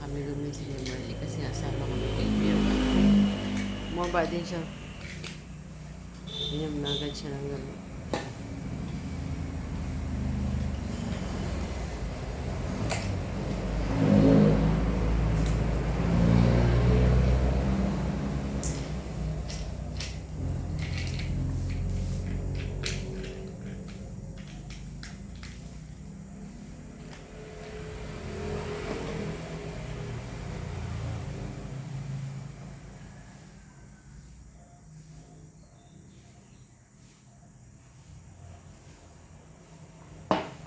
kami gumising ni Marley kasi asama kami kay Kuya ba. Bumaba din siya. Inom na agad siya ng gamot.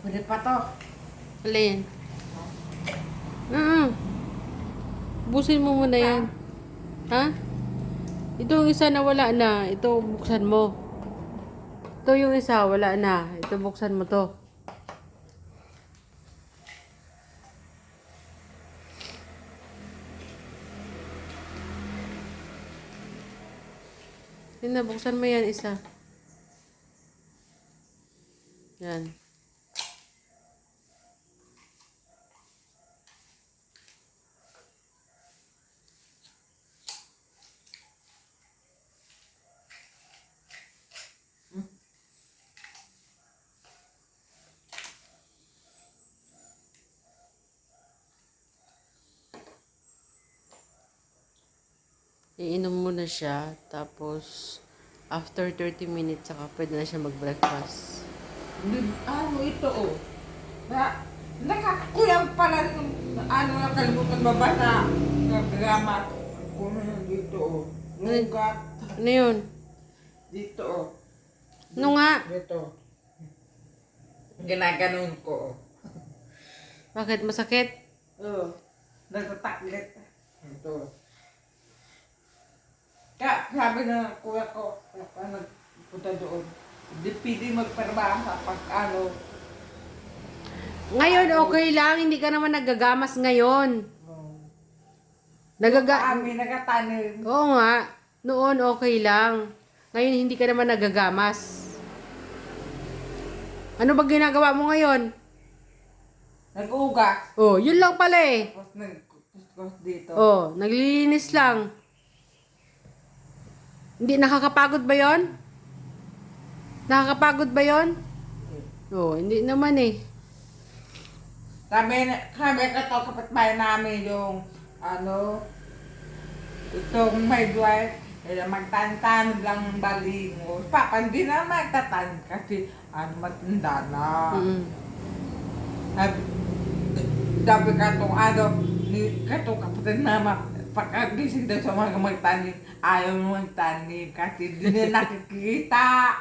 Pwede pa to. Alin? Busin mo muna yan. Ha? Ito yung isa na wala na. Ito buksan mo. Ito yung isa wala na. Ito buksan mo to. Yun, buksan mo yan isa. Yan. Iinom mo na siya, tapos after 30 minutes, saka pwede na siya mag-breakfast. Ano ito oh. Nakakakulang pala ng nakalimutan mabasa. Nagagamat. Kung dito oh. Nugat. Ano yun? Dito oh. Ano nga? Dito. Ginaganon ko oh. Bakit? Masakit? Oh. Nagtataklit. Ito. Kaya sabi na kuya ko, nagpunta doon. Hindi pwede magparbaha pag ano. Ngayon, okay lang. Hindi ka naman nagagamas ngayon. Kami nagatanim. Oo nga. Noon, okay lang. Ngayon, hindi ka naman nagagamas. Ano ba ginagawa mo ngayon? Nag-ugas. Oh, yun lang pala eh. Tapos nag-ugas dito. Oh, naglilinis lang. Hindi nakakapagod ba yon? Nakakapagod ba yon? Oh, hindi naman eh. Kami ka to kapitbahay namin yung ano, itong may dwight, magtantan lang balingo. Papa, hindi na magtatan kasi matanda na. Sabi ka itong kapatid na pagkagising daw sa mga magtanim, ayaw mo magtanim kasi hindi na nakikita.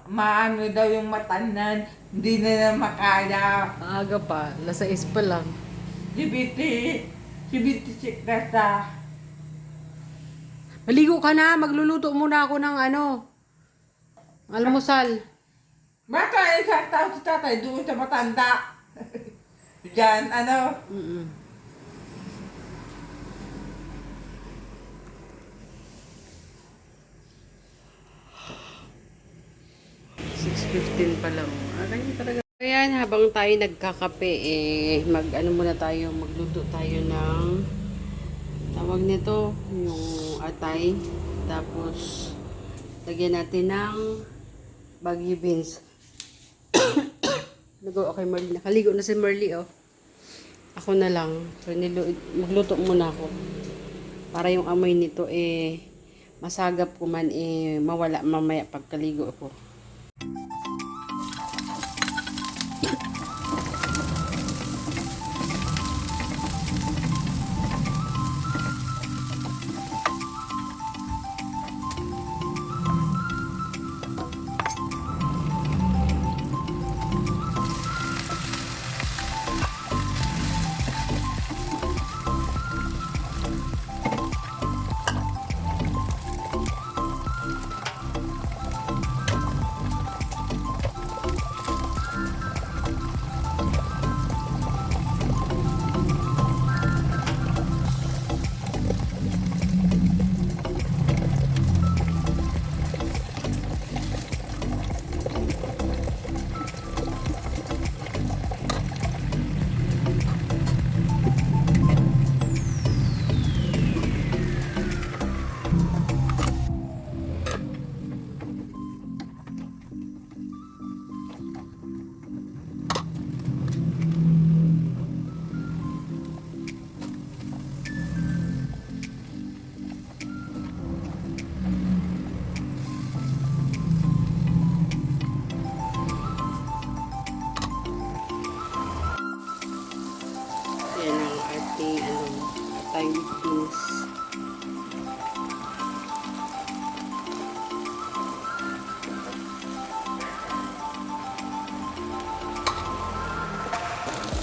Maano daw yung matanan, hindi na makaya. Aga pa, nasa is pa lang. Siya na sa. Maligo ka na, magluluto muna ako ng almusal. Baka isang tao si tatay doon sa matanda. Diyan, ano? 6:15 pa lang. Ganyan talaga. Ayan, habang tayo nagkakape, muna tayo, magluto tayo ng tawag nito, yung atay. Tapos, lagyan natin ng baggy beans. Ligo kay Marley. Nakaligo na si Marley, oh. Ako na lang. So, magluto muna ako. Para yung amoy nito, masagap ko man, mawala mamaya pagkaligo ako. atay with beans.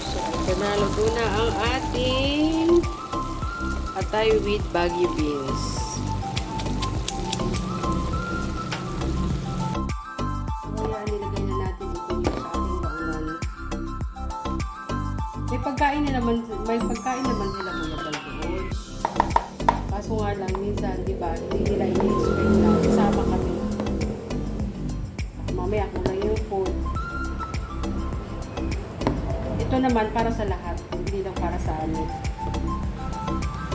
So, panaluto na ang ating atay with Baguio beans. Kaya nilagay na natin ito sa ating baunan. May pagkain naman sila Kuya Bal doon. Kaso nga lang minsan, di ba, hindi nila ini-expect na kasama kami. Mamaya ako na yung food. Ito naman para sa lahat, hindi lang para sa amin.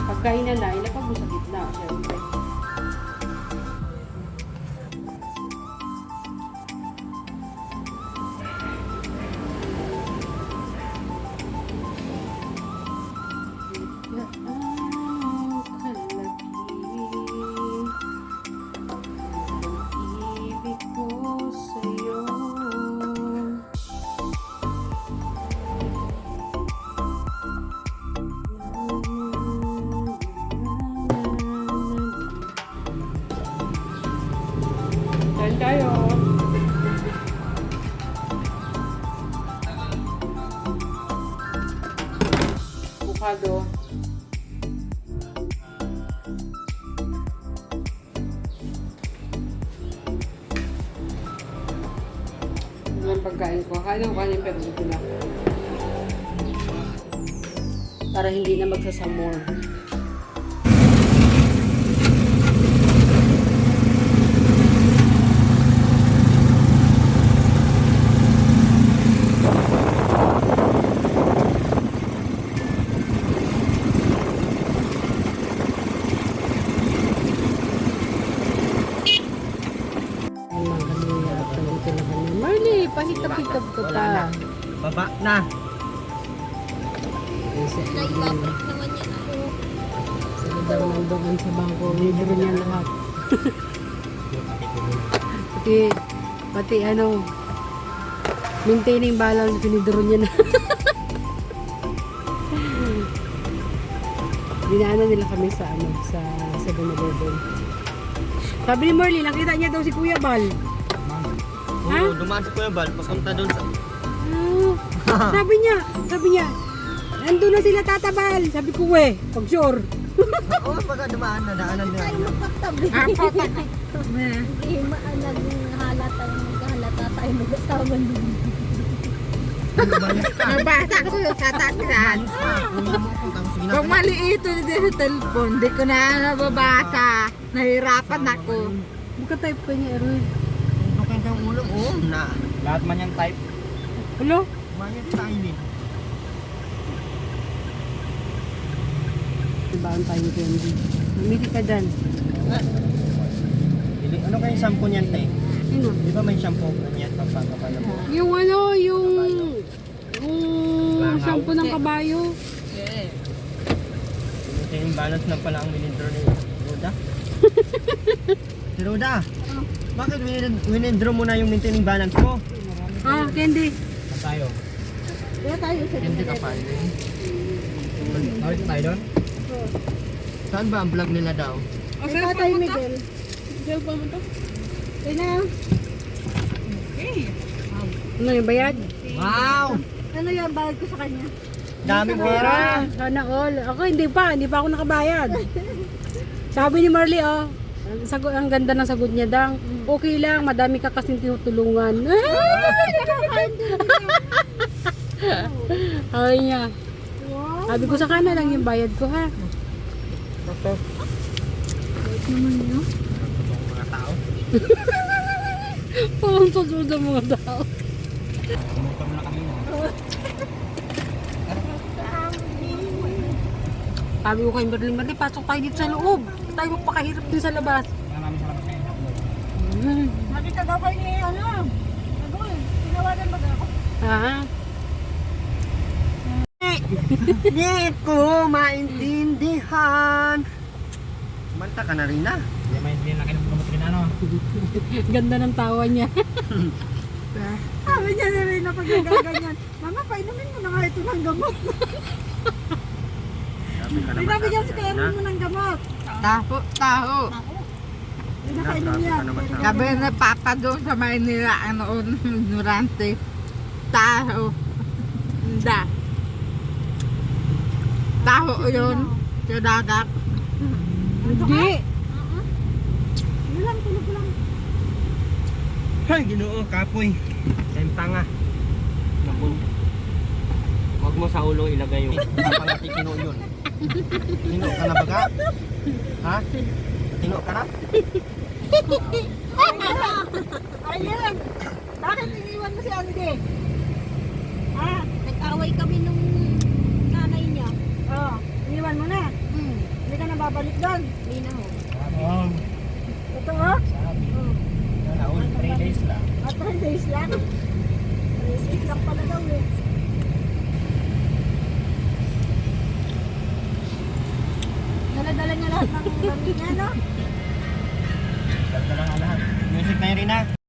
Pagkain na ilapag mo sa gitna, syempre. Kain tayo. Bukado. Yung pagkain ko. Kain ako kanin pero dito na. Para hindi na magsasamor. Pahitap-hitap ko pa. Baba na. Naibabalik naman yan ako. Sabi daw nandoon sa bangko. Libro niya lahat. pati ano, maintaining balance, pinidro niya na. Dinaanan nila kami sa ano, sa 7-Eleven. Sabi ni Marley, nakita niya daw si Kuya Bal. Ha? Oo, dumaan sa Kuya Bal, papunta doon sa... sabi niya, nandun na sila tatabal. Sabi ko, pag sure. Oo, pagka dumaan na, daanan nila. Tayo magkatabi. Hindi naghalata tayo mag-asawa din. Nabasa ko yung tataklan. Pag maliit ulit sa telepon, di ko na nababasa. Nahirapan ako. Magka-type ka niya, Erwin. Bakit ang ulo? Oo, na. Lahat man yung type. Hello? Manyan tiny. Ibaan tayo candy. Namili ka dyan. Ano kayong shampoo niyan, te? Ano? Di ba may shampoo niyan pagpapapala mo? Yung ano, yung shampoo ng kabayo. Ito yung balance na pala ang winindro ni Roda. Si Roda, bakit winindro mo na yung maintaining balance mo? Ah, candy. Saan tayo? Kaya tayo sa Hindi ka pa. Nakita tayo doon? Saan ba ang vlog nila daw? Kaya tayo Miguel. Diyan pa mo to? Kaya na. Ano yung bayad? Wow! Ano yan, bayad ko sa kanya? Daming pera! Sana all. Ako hindi pa ako nakabayad. Sabi ni Marley, ang ganda ng sagot niya dang. Okay lang, madami ka kasing tinutulungan. Ay niya. Sabi ko sa kana lang yung bayad ko ha. Naman yun. Mga tao. Parang susunod sa mga tao. Tumutong na kami na. Sabi ko kay Marley, pasok tayo dito sa loob. Tayo magpakahirap din sa labas. Maraming salamat kayo. Makita daw kayo ni ano. Tinawagan ba ako? Ha? Hindi ko maintindihan. Manta ka na rin na. Hindi maintindihan na kayo ng promote rin ano. Ganda ng tawa niya. Sabi niya na rin na pag nagaganyan. Mama, painumin mo na nga ito ng gamot. Grabe ka naman. Pinabigyan si sa Kaya akin, mo ng gamot. Taho, taho. Hindi na Grabe kainom ka yan. naman sa akin. Sabi na papa doon sa Maynila, noon, ignorante. Taho. Hindi. Taho yun. Sa dagat. Hindi. Ano lang, tulog lang. Ay, Ginoo, kapoy. Tentanga. Nakun. Huwag mo sa ulo ilagay yung kapalati Ginoo yun. Tino ka na baga? Ha? Tino ka na? Ayun! Bakit iniwan mo si Andy? Ha? Nag-away kami nung nanay niya. Oo. Iniwan mo na. Hindi ka na babalik doon. Hindi na ho. Oo. Totoo? Sabi. Na all 3 days lang. At 3 days lang. 3 days lang pala daw eh. Dala-dala niya lahat ng gamit niya, no? Ganda lang ang lahat. Music na yun rin na.